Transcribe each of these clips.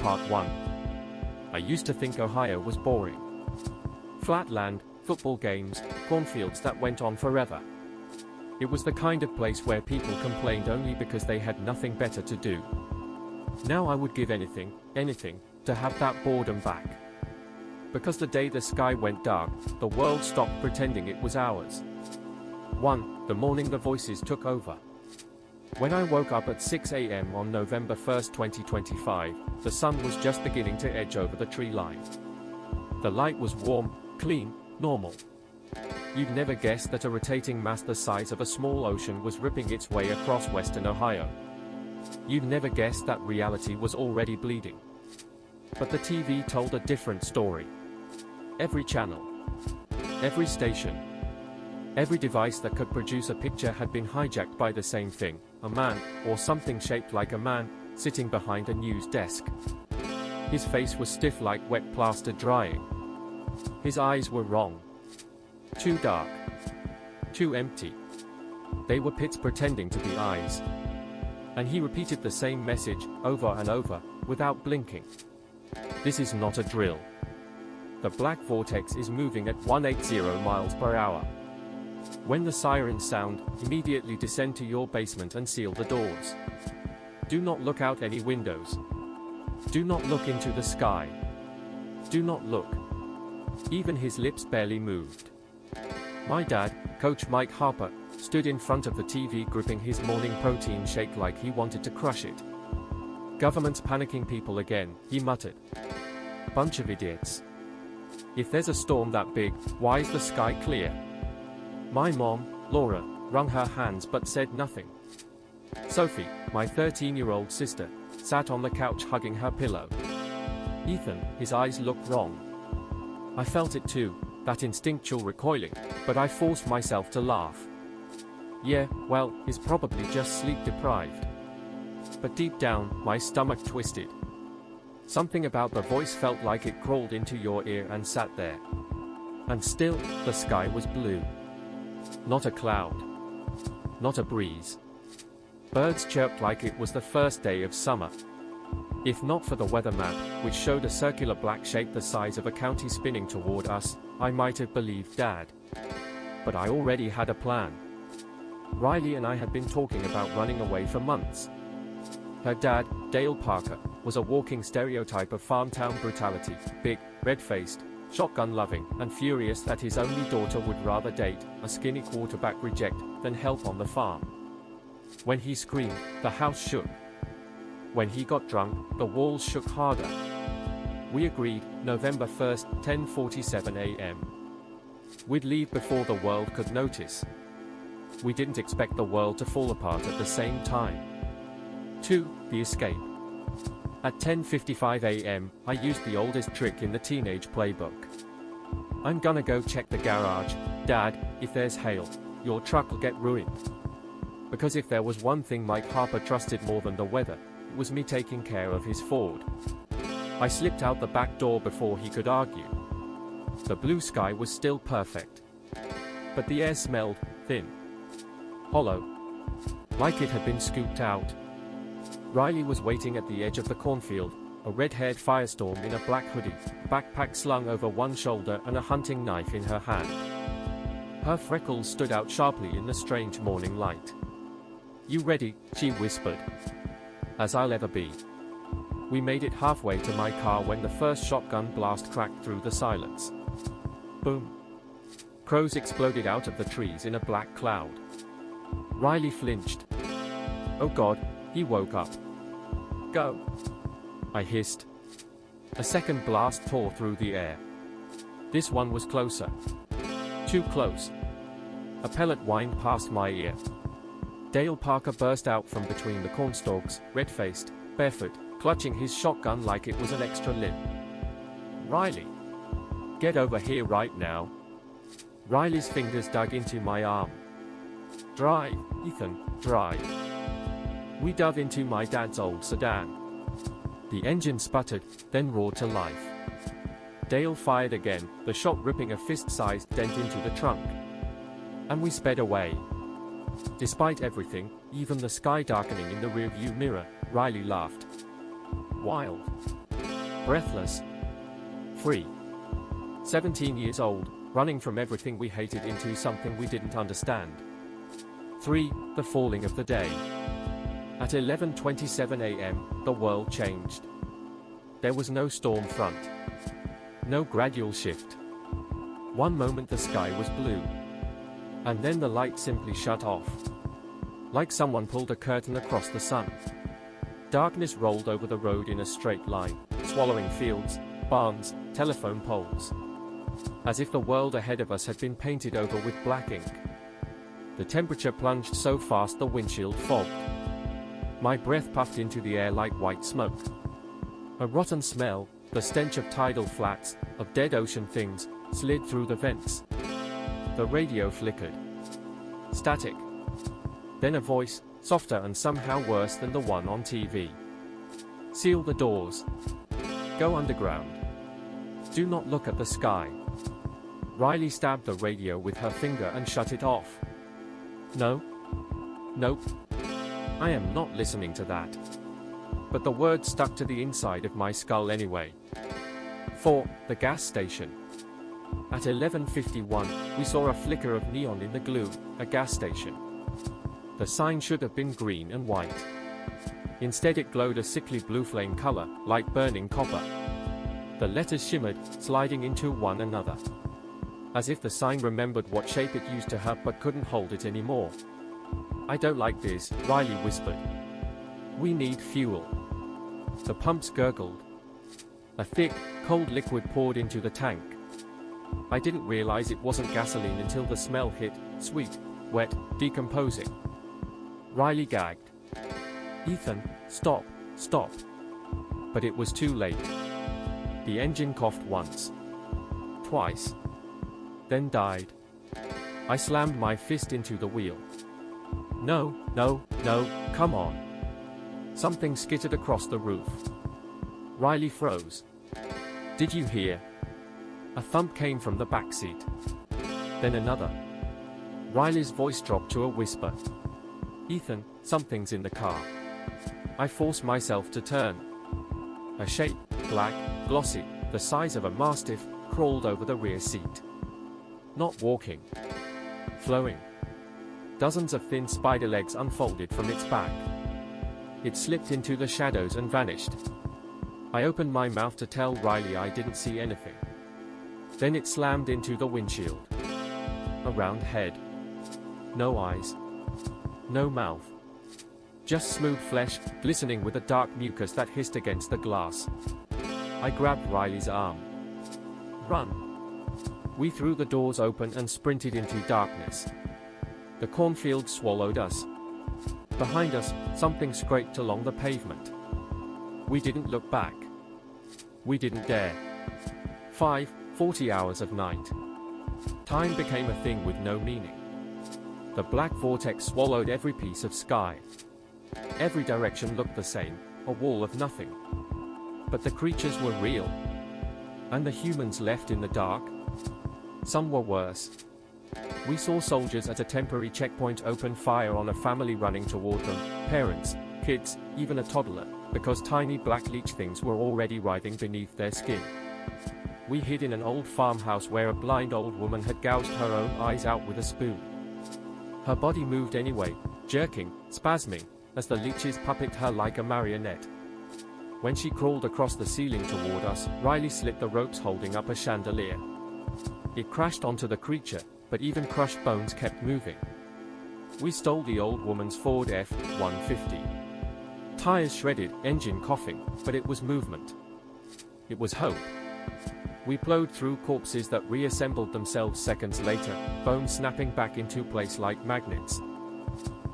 Part 1. I used to think Ohio was boring. Flat land, football games, cornfields that went on forever. It was the kind of place where people complained only because they had nothing better to do. Now I would give anything, to have that boredom back. Because the day the sky went dark, the world stopped pretending it was ours. 1. The morning the voices took over. When I woke up at 6 a.m. on November 1, 2025, the sun was just beginning to edge over the tree line. The light was warm, clean, normal. You'd never guess that a rotating mass the size of a small ocean was ripping its way across western Ohio. You'd never guess that reality was already bleeding. But the TV told a different story. Every channel, every station, every device that could produce a picture had been hijacked by the same thing, a man, or something shaped like a man, sitting behind a news desk. His face was stiff like wet plaster drying. His eyes were wrong. Too dark. Too empty. They were pits pretending to be eyes. And he repeated the same message, over and over, without blinking. This is not a drill. The black vortex is moving at 180 miles per hour. When the sirens sound, immediately descend to your basement and seal the doors. Do not look out any windows. Do not look into the sky. Do not look. Even his lips barely moved. My dad, Coach Mike Harper, stood in front of the TV gripping his morning protein shake like he wanted to crush it. Government's panicking people again, he muttered. Bunch of idiots. If there's a storm that big, why is the sky clear? My mom, Laura, wrung her hands but said nothing. Sophie, my 13-year-old sister, sat on the couch hugging her pillow. Ethan, his eyes looked wrong. I felt it too, that instinctual recoiling, but I forced myself to laugh. Yeah, well, he's probably just sleep deprived. But deep down, my stomach twisted. Something about the voice felt like it crawled into your ear and sat there. And still, the sky was blue. Not a cloud. Not a breeze. Birds chirped like it was the first day of summer. If not for the weather map, which showed a circular black shape the size of a county spinning toward us, I might have believed Dad. But I already had a plan. Riley and I had been talking about running away for months. Her dad, Dale Parker, was a walking stereotype of farmtown brutality, big, red-faced, shotgun-loving, and furious that his only daughter would rather date a skinny quarterback reject than help on the farm. When he screamed, the house shook. When he got drunk, the walls shook harder. We agreed, November 1st, 10:47 a.m. We'd leave before the world could notice. We didn't expect the world to fall apart at the same time. 2. The escape. At 10:55 a.m., I used the oldest trick in the teenage playbook. I'm gonna go check the garage, Dad. If there's hail, your truck will get ruined. Because if there was one thing Mike Harper trusted more than the weather, it was me taking care of his Ford. I slipped out the back door before he could argue. The blue sky was still perfect. But the air smelled thin. Hollow. Like it had been scooped out. Riley was waiting at the edge of the cornfield, a red-haired firestorm in a black hoodie, backpack slung over one shoulder and a hunting knife in her hand. Her freckles stood out sharply in the strange morning light. You ready? She whispered. As I'll ever be. We made it halfway to my car when the first shotgun blast cracked through the silence. Boom. Crows exploded out of the trees in a black cloud. Riley flinched. Oh God, he woke up. Go. I hissed. A second blast tore through the air. This one was closer. Too close. A pellet whined past my ear. Dale Parker burst out from between the cornstalks, red-faced, barefoot, clutching his shotgun like it was an extra limb. Riley. Get over here right now. Riley's fingers dug into my arm. Drive, Ethan, drive. We dove into my dad's old sedan. The engine sputtered, then roared to life. Dale fired again, the shot ripping a fist-sized dent into the trunk. And we sped away. Despite everything, even the sky darkening in the rearview mirror, Riley laughed. Wild. breathless, free. 17 years old, running from everything we hated into something we didn't understand. 3. The falling of the day. At 11:27 a.m., the world changed. There was no storm front. No gradual shift. One moment the sky was blue. And then the light simply shut off. Like someone pulled a curtain across the sun. Darkness rolled over the road in a straight line, swallowing fields, barns, telephone poles. As if the world ahead of us had been painted over with black ink. The temperature plunged so fast the windshield fogged. My breath puffed into the air like white smoke. A rotten smell, the stench of tidal flats, of dead ocean things, slid through the vents. The radio flickered. Static. Then a voice, softer and somehow worse than the one on TV. Seal the doors. Go underground. Do not look at the sky. Riley stabbed the radio with her finger and shut it off. No. Nope. I am not listening to that. But the words stuck to the inside of my skull anyway. 4. The gas station. At 11:51, we saw a flicker of neon in the glue, a gas station. The sign should have been green and white. Instead it glowed a sickly blue flame color, like burning copper. The letters shimmered, sliding into one another. As if the sign remembered what shape it used to have but couldn't hold it anymore. I don't like this, Riley whispered. We need fuel. The pumps gurgled. A thick, cold liquid poured into the tank. I didn't realize it wasn't gasoline until the smell hit, sweet, wet, decomposing. Riley gagged. Ethan, stop, stop. But it was too late. The engine coughed once. Twice. Then died. I slammed my fist into the wheel. No, no, no, come on. Something skittered across the roof. Riley froze. Did you hear? A thump came from the back seat. Then another. Riley's voice dropped to a whisper. Ethan, something's in the car. I forced myself to turn. A shape, black, glossy, the size of a mastiff, crawled over the rear seat. Not walking. Flowing. Dozens of thin spider legs unfolded from its back. It slipped into the shadows and vanished. I opened my mouth to tell Riley I didn't see anything. Then it slammed into the windshield. A round head. No eyes. No mouth. Just smooth flesh, glistening with a dark mucus that hissed against the glass. I grabbed Riley's arm. Run. We threw the doors open and sprinted into darkness. The cornfield swallowed us. Behind us, something scraped along the pavement. We didn't look back. We didn't dare. 40 hours of night. Time became a thing with no meaning. The black vortex swallowed every piece of sky. Every direction looked the same, a wall of nothing. But the creatures were real. And the humans left in the dark? Some were worse. We saw soldiers at a temporary checkpoint open fire on a family running toward them, parents, kids, even a toddler, because tiny black leech things were already writhing beneath their skin. We hid in an old farmhouse where a blind old woman had gouged her own eyes out with a spoon. Her body moved anyway, jerking, spasming, as the leeches puppeted her like a marionette. When she crawled across the ceiling toward us, Riley slit the ropes holding up a chandelier. It crashed onto the creature, but even crushed bones kept moving. We stole the old woman's Ford F-150. Tires shredded, engine coughing, but it was movement. It was hope. We plowed through corpses that reassembled themselves seconds later, bones snapping back into place like magnets.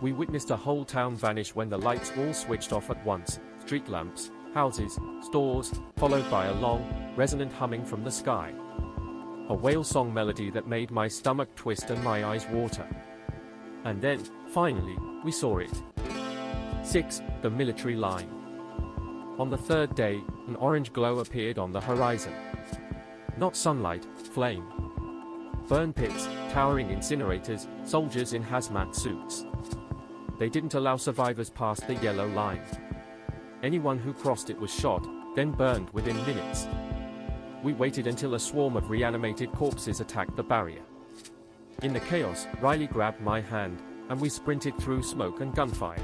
We witnessed a whole town vanish when the lights all switched off at once, street lamps, houses, stores, followed by a long, resonant humming from the sky. A whale song melody that made my stomach twist and my eyes water. And then, finally, we saw it. 6. The military line. On the third day, an orange glow appeared on the horizon. Not sunlight, flame. Burn pits, towering incinerators, soldiers in hazmat suits. They didn't allow survivors past the yellow line. Anyone who crossed it was shot, then burned within minutes. We waited until a swarm of reanimated corpses attacked the barrier. In the chaos, Riley grabbed my hand, and we sprinted through smoke and gunfire.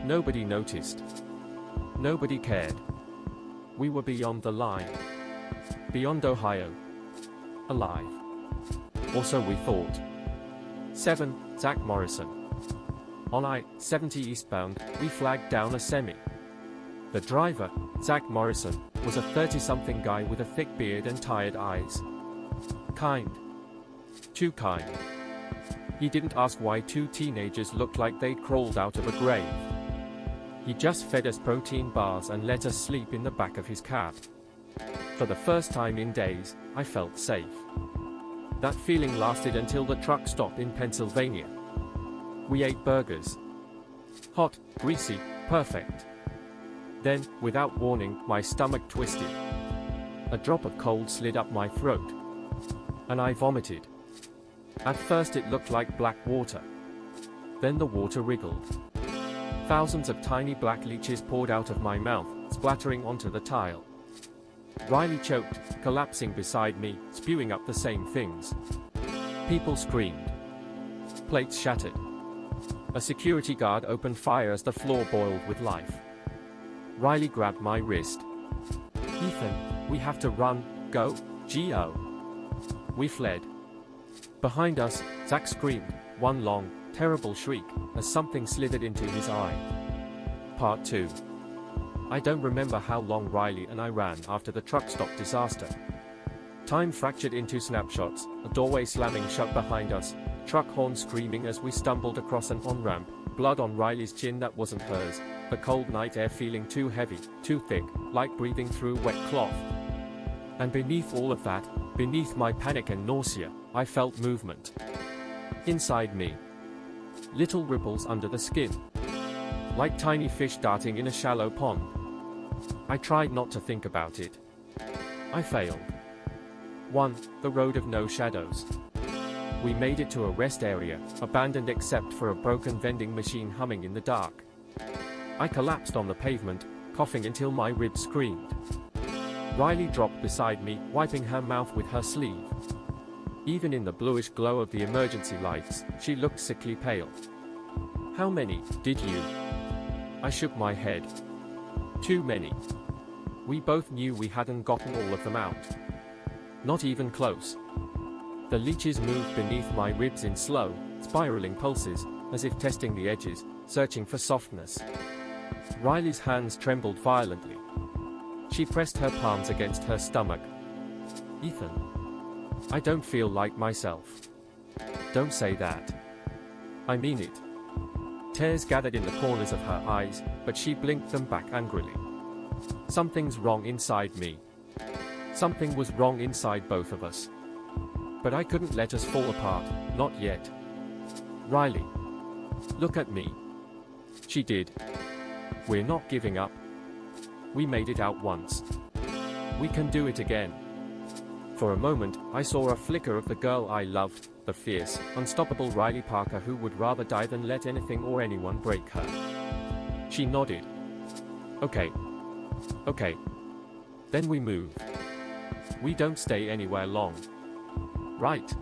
Nobody noticed. Nobody cared. We were beyond the line. Beyond Ohio. Alive. Or so we thought. 7. Zach Morrison. On I-70 eastbound, we flagged down a semi. The driver, Zach Morrison, was a 30-something guy with a thick beard and tired eyes. Kind. Too kind. He didn't ask why two teenagers looked like they'd crawled out of a grave. He just fed us protein bars and let us sleep in the back of his cab. For the first time in days, I felt safe. That feeling lasted until the truck stop in Pennsylvania. We ate burgers. Hot, greasy, perfect. Then, without warning, my stomach twisted. A drop of cold slid up my throat. And I vomited. At first it looked like black water. Then the water wriggled. Thousands of tiny black leeches poured out of my mouth, splattering onto the tile. Riley choked, collapsing beside me, spewing up the same things. People screamed. Plates shattered. A security guard opened fire as the floor boiled with life. Riley grabbed my wrist. Ethan, we have to run, go, G.O. We fled. Behind us, Zach screamed, one long, terrible shriek, as something slithered into his eye. Part 2. I don't remember how long Riley and I ran after the truck stop disaster. Time fractured into snapshots, a doorway slamming shut behind us, truck horn screaming as we stumbled across an on-ramp, blood on Riley's chin that wasn't hers, the cold night air feeling too heavy, too thick, like breathing through wet cloth. And beneath all of that, beneath my panic and nausea, I felt movement. Inside me. Little ripples under the skin. Like tiny fish darting in a shallow pond. I tried not to think about it. I failed. 1. The road of no shadows. We made it to a rest area, abandoned except for a broken vending machine humming in the dark. I collapsed on the pavement, coughing until my ribs screamed. Riley dropped beside me, wiping her mouth with her sleeve. Even in the bluish glow of the emergency lights, she looked sickly pale. How many did you? I shook my head. Too many. We both knew we hadn't gotten all of them out. Not even close. The leeches moved beneath my ribs in slow, spiraling pulses, as if testing the edges, searching for softness. Riley's hands trembled violently. She pressed her palms against her stomach. Ethan. I don't feel like myself. Don't say that. I mean it. Tears gathered in the corners of her eyes, but she blinked them back angrily. Something's wrong inside me. Something was wrong inside both of us. But I couldn't let us fall apart, not yet. Riley. Look at me. She did. We're not giving up. We made it out once. We can do it again. For a moment, I saw a flicker of the girl I loved, the fierce, unstoppable Riley Parker who would rather die than let anything or anyone break her. She nodded. Okay. Okay. Then we move. We don't stay anywhere long. Right.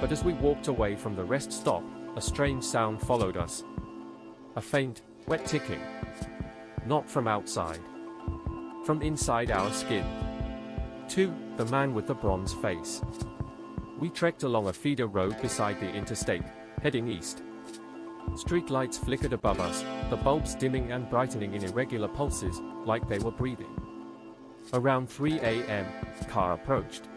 But as we walked away from the rest stop, a strange sound followed us. A faint, wet ticking. Not from outside. From inside our skin. 2. The man with the bronze face. We trekked along a feeder road beside the interstate, heading east. Streetlights flickered above us, the bulbs dimming and brightening in irregular pulses, like they were breathing. Around 3 a.m., the car approached.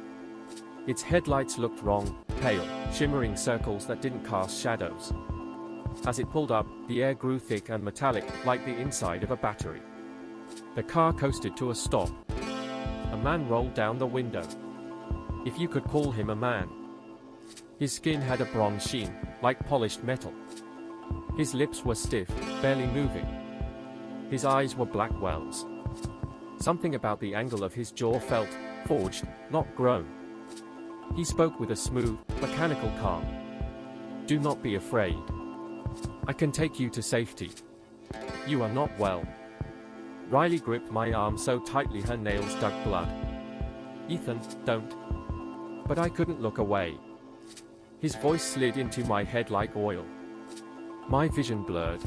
Its headlights looked wrong, pale, shimmering circles that didn't cast shadows. As it pulled up, the air grew thick and metallic, like the inside of a battery. The car coasted to a stop. A man rolled down the window. If you could call him a man. His skin had a bronze sheen, like polished metal. His lips were stiff, barely moving. His eyes were black wells. Something about the angle of his jaw felt forged, not grown. He spoke with a smooth, mechanical calm. Do not be afraid. I can take you to safety. You are not well. Riley gripped my arm so tightly her nails dug blood. "Ethan, don't." But I couldn't look away. His voice slid into my head like oil. My vision blurred.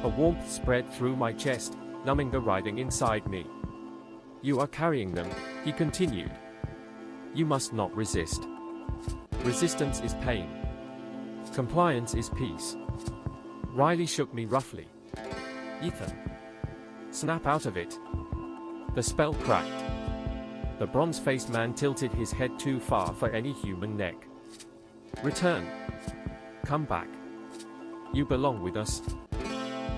A warmth spread through my chest, numbing the writhing inside me. "You are carrying them," he continued. "You must not resist. Resistance is pain. Compliance is peace." Riley shook me roughly. "Ethan. Snap out of it." The spell cracked. The bronze-faced man tilted his head too far for any human neck. "Return. Come back. You belong with us."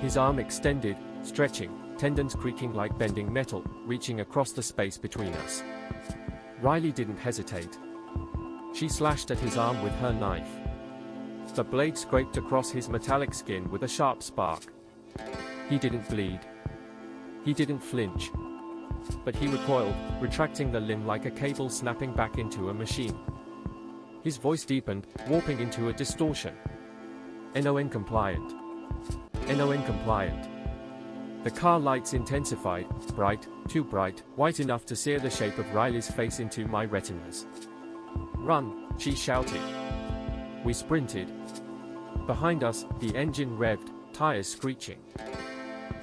His arm extended, stretching, tendons creaking like bending metal, reaching across the space between us. Riley didn't hesitate. She slashed at his arm with her knife. The blade scraped across his metallic skin with a sharp spark. He didn't bleed. He didn't flinch. But he recoiled, retracting the limb like a cable snapping back into a machine. His voice deepened, warping into a distortion. "NON compliant. NON compliant." The car lights intensified, bright, too bright, white enough to sear the shape of Riley's face into my retinas. "Run," she shouted. We sprinted. Behind us, the engine revved, tires screeching.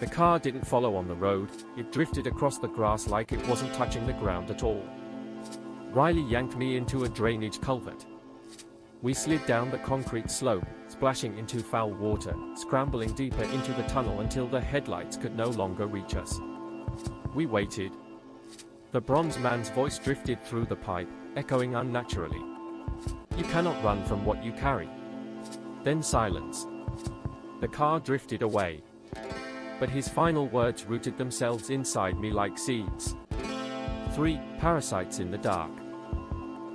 The car didn't follow on the road, it drifted across the grass like it wasn't touching the ground at all. Riley yanked me into a drainage culvert. We slid down the concrete slope, splashing into foul water, scrambling deeper into the tunnel until the headlights could no longer reach us. We waited. The bronze man's voice drifted through the pipe, echoing unnaturally. "You cannot run from what you carry." Then silence. The car drifted away. But his final words rooted themselves inside me like seeds. 3 parasites in the dark.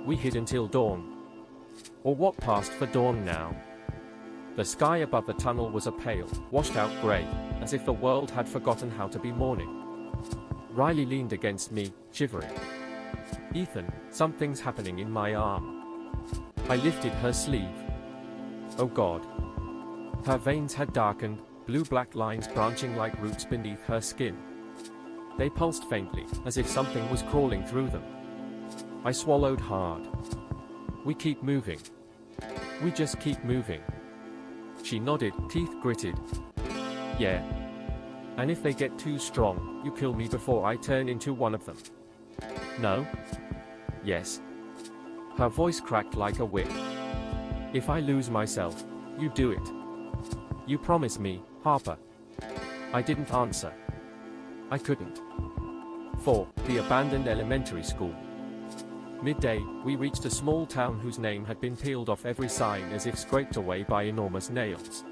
We hid until dawn. Or what passed for dawn now. The sky above the tunnel was a pale, washed-out grey, as if the world had forgotten how to be morning. Riley leaned against me, shivering. "Ethan, something's happening in my arm." I lifted her sleeve. Oh God. Her veins had darkened, blue-black lines branching like roots beneath her skin. They pulsed faintly, as if something was crawling through them. I swallowed hard. "We keep moving. We just keep moving." She nodded, teeth gritted. "Yeah. And if they get too strong, you kill me before I turn into one of them." "No?" "Yes." Her voice cracked like a whip. "If I lose myself, you do it. You promise me, Harper." I didn't answer. I couldn't. 4. The abandoned elementary school. Midday, we reached a small town whose name had been peeled off every sign as if scraped away by enormous nails.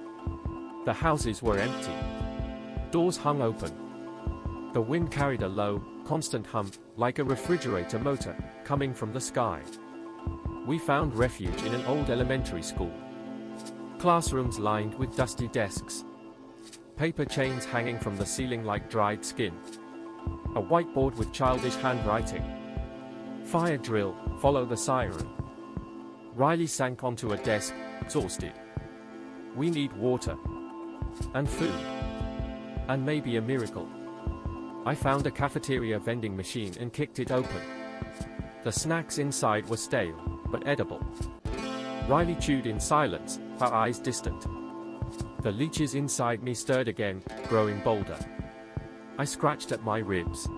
The houses were empty. Doors hung open. The wind carried a low, constant hum, like a refrigerator motor, coming from the sky. We found refuge in an old elementary school. Classrooms lined with dusty desks. Paper chains hanging from the ceiling like dried skin. A whiteboard with childish handwriting. "Fire drill, follow the siren." Riley sank onto a desk, exhausted. "We need water. And food. And maybe a miracle." I found a cafeteria vending machine and kicked it open. The snacks inside were stale, but edible. Riley chewed in silence, her eyes distant. The leeches inside me stirred again, growing bolder. I scratched at my ribs.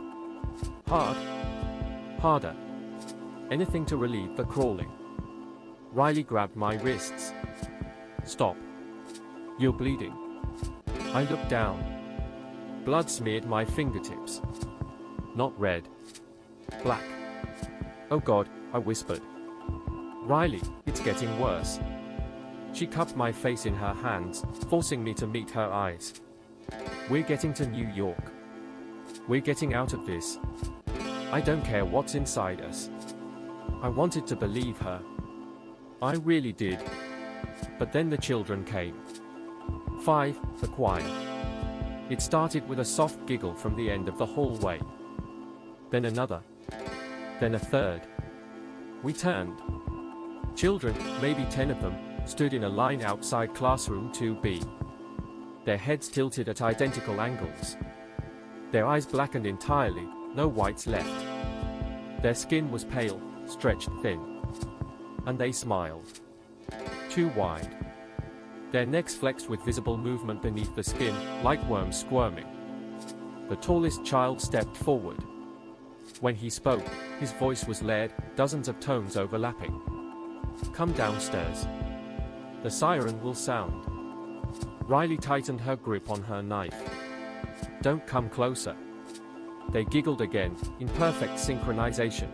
Hard. Harder. Anything to relieve the crawling. Riley grabbed my wrists. "Stop. You're bleeding." I looked down. Blood smeared my fingertips. Not red. Black. "Oh God," I whispered. "Riley, it's getting worse." She cupped my face in her hands, forcing me to meet her eyes. "We're getting to New York. We're getting out of this. I don't care what's inside us." I wanted to believe her. I really did. But then the children came. 5, the choir. It started with a soft giggle from the end of the hallway. Then another. Then a third. We turned. Children, maybe 10 of them, stood in a line outside classroom 2B. Their heads tilted at identical angles. Their eyes blackened entirely, no whites left. Their skin was pale, stretched thin. And they smiled. Too wide. Their necks flexed with visible movement beneath the skin, like worms squirming. The tallest child stepped forward. When he spoke, his voice was layered, dozens of tones overlapping. Come downstairs. The siren will sound. Riley tightened her grip on her knife. Don't come closer. They giggled again, in perfect synchronization.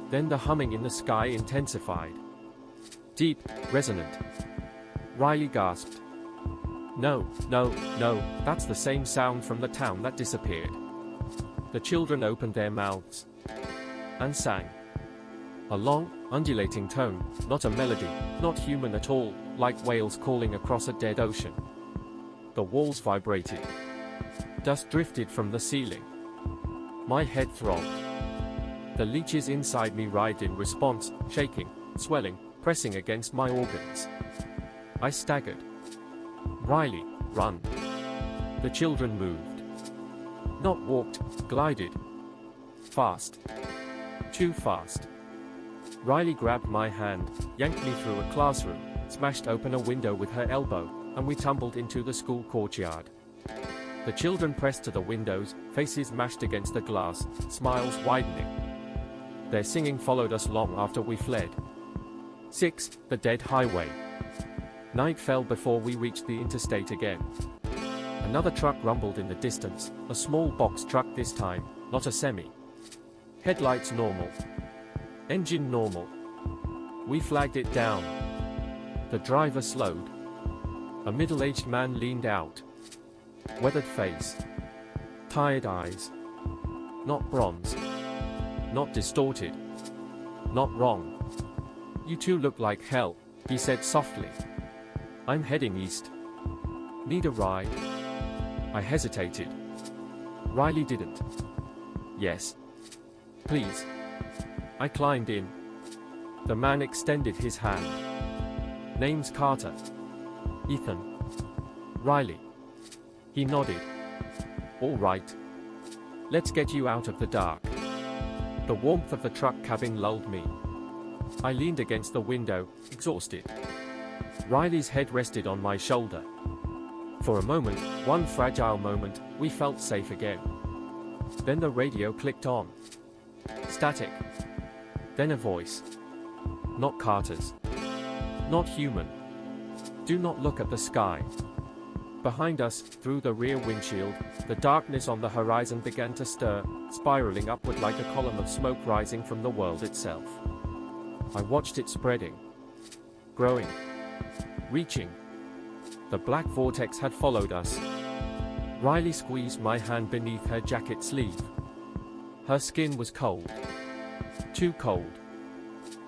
Then the humming in the sky intensified. Deep, resonant. Riley gasped. No, no, no, that's the same sound from the town that disappeared. The children opened their mouths and sang. A long, undulating tone, not a melody, not human at all, like whales calling across a dead ocean. The walls vibrated. Dust drifted from the ceiling. My head throbbed. The leeches inside me writhed in response, shaking, swelling, pressing against my organs. I staggered. Riley, run. The children moved. Not walked, glided. Fast. Too fast. Riley grabbed my hand, yanked me through a classroom, smashed open a window with her elbow, and we tumbled into the school courtyard. The children pressed to the windows, faces mashed against the glass, smiles widening. Their singing followed us long after we fled. 6. The Dead Highway. Night fell before we reached the interstate again. Another truck rumbled in the distance, a small box truck this time, not a semi. Headlights normal. Engine normal. We flagged it down. The driver slowed. A middle-aged man leaned out. Weathered face. Tired eyes. Not bronze. Not distorted. Not wrong. You two look like hell, he said softly. I'm heading east. Need a ride? I hesitated. Riley didn't. Yes. Please. I climbed in. The man extended his hand. Name's Carter. Ethan. Riley. He nodded. All right. Let's get you out of the dark. The warmth of the truck cabin lulled me. I leaned against the window, exhausted. Riley's head rested on my shoulder. For a moment, one fragile moment, we felt safe again. Then the radio clicked on. Static. Then a voice. Not Carter's. Not human. Do not look at the sky. Behind us, through the rear windshield, the darkness on the horizon began to stir, spiraling upward like a column of smoke rising from the world itself. I watched it spreading. Growing. Reaching. The black vortex had followed us. Riley squeezed my hand beneath her jacket sleeve. Her skin was cold. Too cold.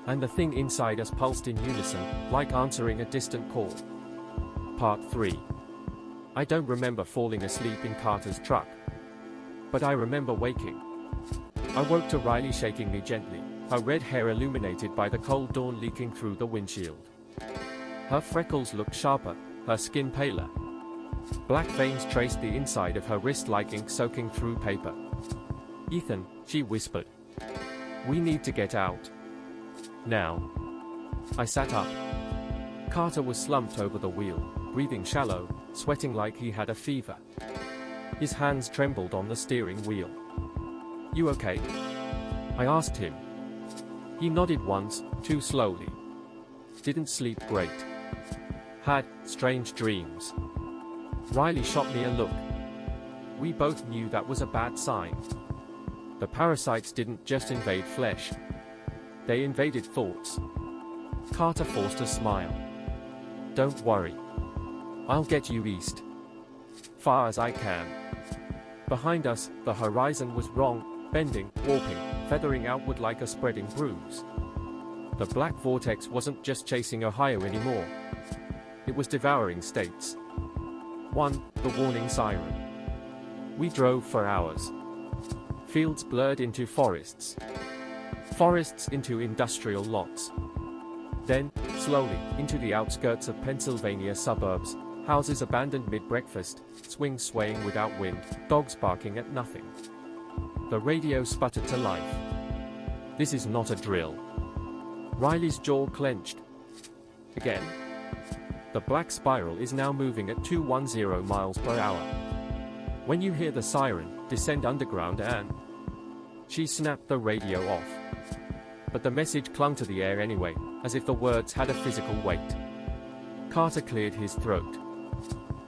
And the thing inside us pulsed in unison, like answering a distant call. Part 3. I don't remember falling asleep in Carter's truck. But I remember waking. I woke to Riley shaking me gently, her red hair illuminated by the cold dawn leaking through the windshield. Her freckles looked sharper, her skin paler. Black veins traced the inside of her wrist like ink soaking through paper. Ethan, she whispered. We need to get out. Now. I sat up. Carter was slumped over the wheel, breathing shallow, sweating like he had a fever. His hands trembled on the steering wheel. You okay? I asked him. He nodded once, too slowly. Didn't sleep great. Had strange dreams. Riley shot me a look. We both knew that was a bad sign. The parasites didn't just invade flesh. They invaded thoughts. Carter forced a smile. Don't worry. I'll get you east. Far as I can. Behind us, the horizon was wrong, bending, warping, feathering outward like a spreading bruise. The black vortex wasn't just chasing Ohio anymore. It was devouring states. 1. The warning siren. We drove for hours. Fields blurred into forests. Forests into industrial lots. Then, slowly, into the outskirts of Pennsylvania suburbs, Houses abandoned mid-breakfast, swings swaying without wind, dogs barking at nothing. The radio sputtered to life. This is not a drill. Riley's jaw clenched. Again. The black spiral is now moving at 210 miles per hour. When you hear the siren, descend underground and... She snapped the radio off. But the message clung to the air anyway, as if the words had a physical weight. Carter cleared his throat.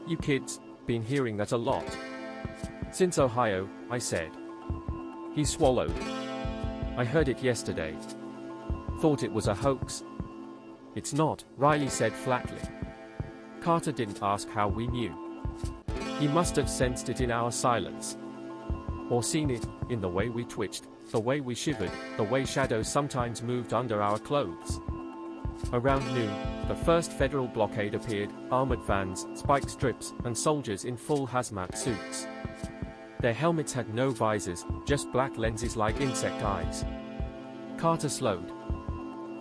You kids, been hearing that a lot. Since Ohio, I said. He swallowed. I heard it yesterday. Thought it was a hoax. It's not, Riley said flatly. Carter didn't ask how we knew. He must have sensed it in our silence. Or seen it, in the way we twitched, the way we shivered, the way shadows sometimes moved under our clothes. Around noon, the first federal blockade appeared, armored vans, spike strips, and soldiers in full hazmat suits. Their helmets had no visors, just black lenses like insect eyes. Carter slowed.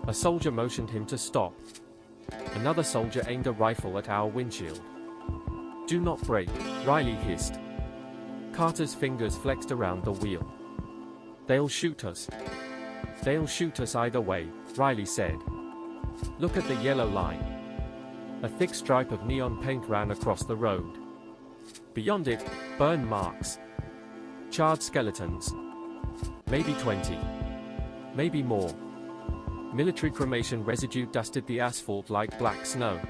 A soldier motioned him to stop. Another soldier aimed a rifle at our windshield. Do not brake, Riley hissed. Carter's fingers flexed around the wheel. They'll shoot us. They'll shoot us either way, Riley said. Look at the yellow line. A thick stripe of neon paint ran across the road. Beyond it, burn marks. Charred skeletons. Maybe 20. Maybe more. Military cremation residue dusted the asphalt like black snow.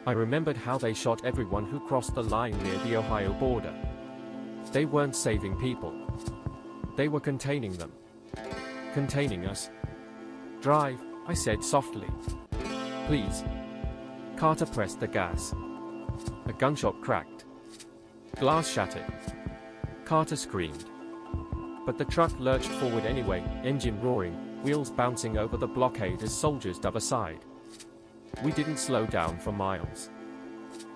I remembered how they shot everyone who crossed the line near the Ohio border. They weren't saving people. They were containing them. Containing us. Drive, I said softly. Please. Carter pressed the gas. A gunshot cracked. Glass shattered. Carter screamed. But the truck lurched forward anyway, engine roaring, wheels bouncing over the blockade as soldiers dove aside. We didn't slow down for miles.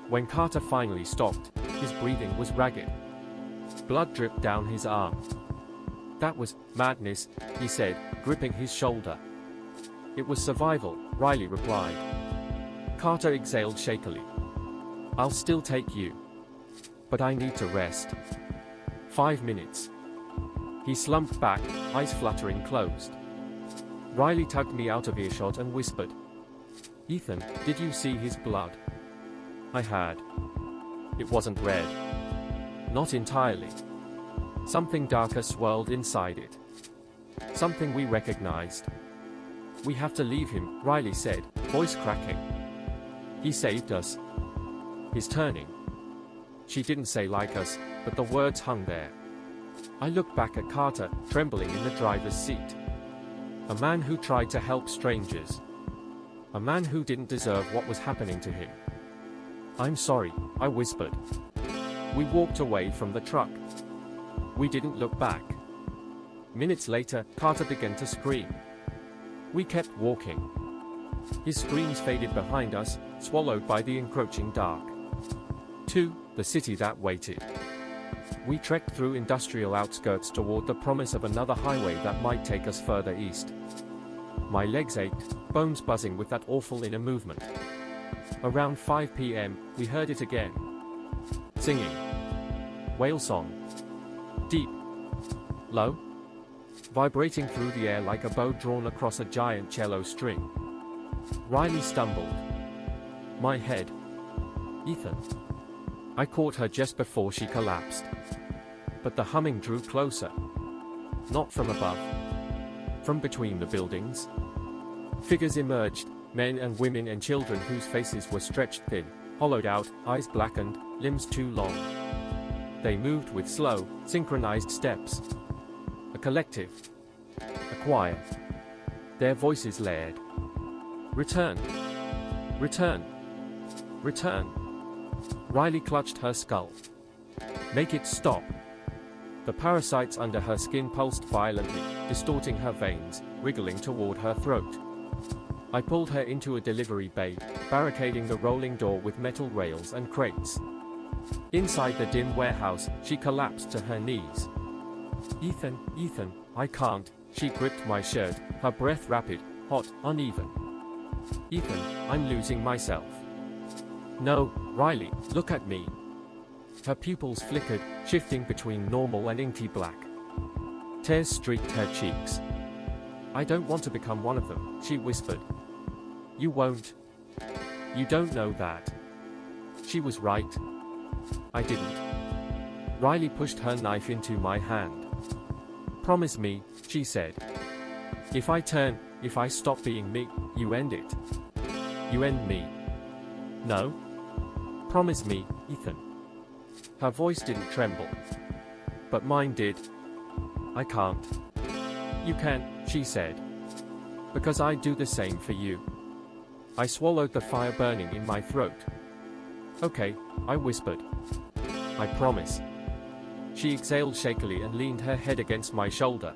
When Carter finally stopped, his breathing was ragged. Blood dripped down his arm. That was madness, he said, gripping his shoulder. It was survival, Riley replied. Carter exhaled shakily. I'll still take you. But I need to rest. 5 minutes. He slumped back, eyes fluttering closed. Riley tugged me out of earshot and whispered. Ethan, did you see his blood? I had. It wasn't red. Not entirely. Something darker swirled inside it. Something we recognized. We have to leave him, Riley said, voice cracking. He saved us. His turning. She didn't say like us, but the words hung there. I looked back at Carter, trembling in the driver's seat. A man who tried to help strangers. A man who didn't deserve what was happening to him. I'm sorry, I whispered. We walked away from the truck. We didn't look back. Minutes later, Carter began to scream. We kept walking. His screams faded behind us, swallowed by the encroaching dark. To the city that waited. We trekked through industrial outskirts toward the promise of another highway that might take us further east. My legs ached, bones buzzing with that awful inner movement. Around 5 p.m., we heard it again. Singing. Whale song. Deep. Low. Vibrating through the air like a bow drawn across a giant cello string. Riley stumbled. My head. Ethan. I caught her just before she collapsed. But the humming drew closer. Not from above. From between the buildings. Figures emerged, men and women and children whose faces were stretched thin, hollowed out, eyes blackened, limbs too long. They moved with slow, synchronized steps. A collective. A choir. Their voices layered. Return. Return. Return. Riley clutched her skull. Make it stop. The parasites under her skin pulsed violently, distorting her veins, wriggling toward her throat. I pulled her into a delivery bay, barricading the rolling door with metal rails and crates. Inside the dim warehouse, she collapsed to her knees. Ethan, Ethan, I can't. She gripped my shirt, her breath rapid, hot, uneven. Ethan, I'm losing myself. No, Riley, look at me. Her pupils flickered, shifting between normal and inky black. Tears streaked her cheeks. I don't want to become one of them, she whispered. You won't. You don't know that. She was right. I didn't. Riley pushed her knife into my hand. Promise me, she said. If I stop being me, you end it. You end me. No? Promise me, Ethan. Her voice didn't tremble. But mine did. I can't. You can, she said. Because I'd do the same for you. I swallowed the fire burning in my throat. Okay, I whispered. I promise. She exhaled shakily and leaned her head against my shoulder.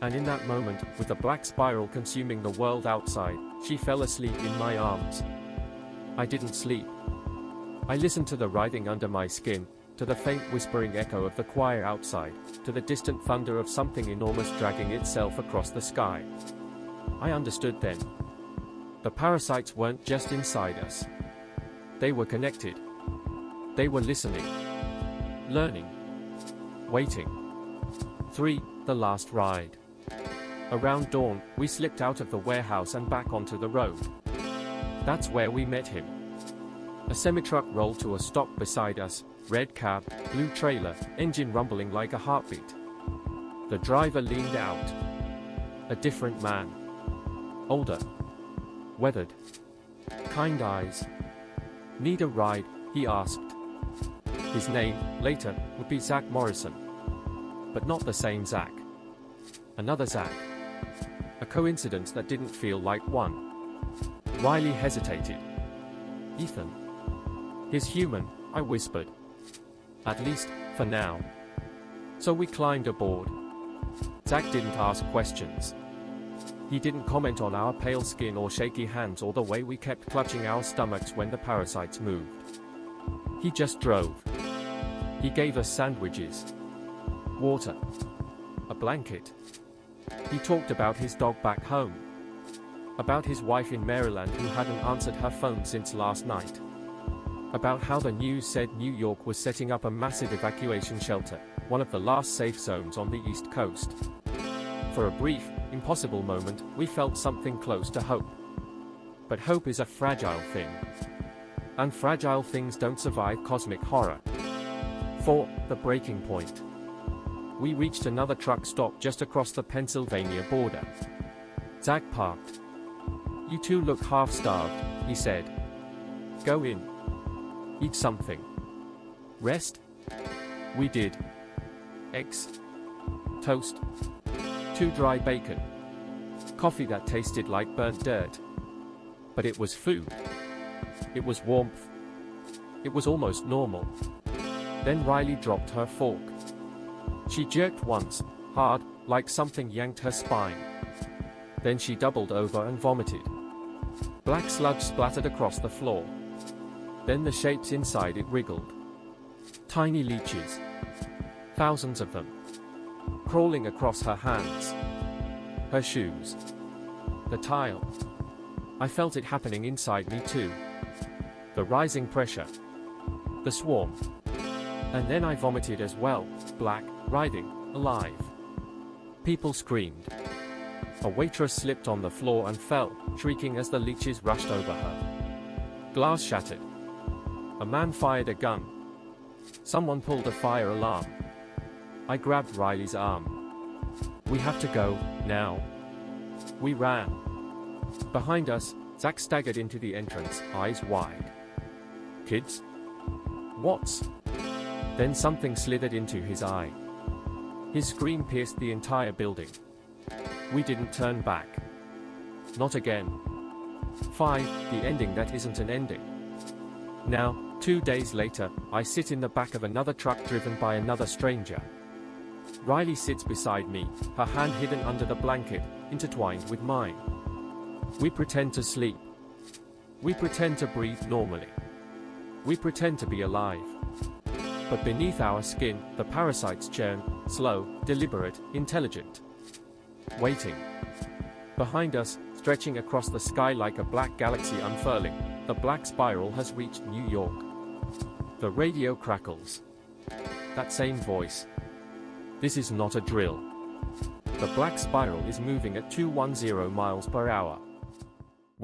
And in that moment, with the black spiral consuming the world outside, she fell asleep in my arms. I didn't sleep. I listened to the writhing under my skin, to the faint whispering echo of the choir outside, to the distant thunder of something enormous dragging itself across the sky. I understood then. The parasites weren't just inside us. They were connected. They were listening. Learning. Waiting. 3. The last ride. Around dawn, we slipped out of the warehouse and back onto the road. That's where we met him. A semi-truck rolled to a stop beside us, red cab, blue trailer, engine rumbling like a heartbeat. The driver leaned out. A different man. Older. Weathered. Kind eyes. Need a ride, he asked. His name, later, would be Zach Morrison. But not the same Zach. Another Zach. A coincidence that didn't feel like one. Riley hesitated. Ethan. He's human, I whispered. At least, for now. So we climbed aboard. Zach didn't ask questions. He didn't comment on our pale skin or shaky hands or the way we kept clutching our stomachs when the parasites moved. He just drove. He gave us sandwiches. Water. A blanket. He talked about his dog back home. About his wife in Maryland who hadn't answered her phone since last night. About how the news said New York was setting up a massive evacuation shelter, one of the last safe zones on the East Coast. For a brief, impossible moment, we felt something close to hope. But hope is a fragile thing. And fragile things don't survive cosmic horror. 4. The breaking point. We reached another truck stop just across the Pennsylvania border. Zach parked. You two look half-starved, he said. Go in. Eat something. Rest? We did. Eggs. Toast. 2 dry bacon. Coffee that tasted like burnt dirt. But it was food. It was warmth. It was almost normal. Then Riley dropped her fork. She jerked once, hard, like something yanked her spine. Then she doubled over and vomited. Black sludge splattered across the floor. Then the shapes inside it wriggled. Tiny leeches. Thousands of them. Crawling across her hands. Her shoes. The tile. I felt it happening inside me too. The rising pressure. The swarm. And then I vomited as well, black, writhing, alive. People screamed. A waitress slipped on the floor and fell, shrieking as the leeches rushed over her. Glass shattered. A man fired a gun. Someone pulled a fire alarm. I grabbed Riley's arm. We have to go, now. We ran. Behind us, Zach staggered into the entrance, eyes wide. Kids? What's? Then something slithered into his eye. His scream pierced the entire building. We didn't turn back. Not again. 5. The ending that isn't an ending. Now, 2 days later, I sit in the back of another truck driven by another stranger. Riley sits beside me, her hand hidden under the blanket, intertwined with mine. We pretend to sleep. We pretend to breathe normally. We pretend to be alive. But beneath our skin, the parasites churn, slow, deliberate, intelligent. Waiting. Behind us, stretching across the sky like a black galaxy unfurling, The black spiral has reached New York. The radio crackles. That same voice. This is not a drill. The black spiral is moving at 210 miles per hour.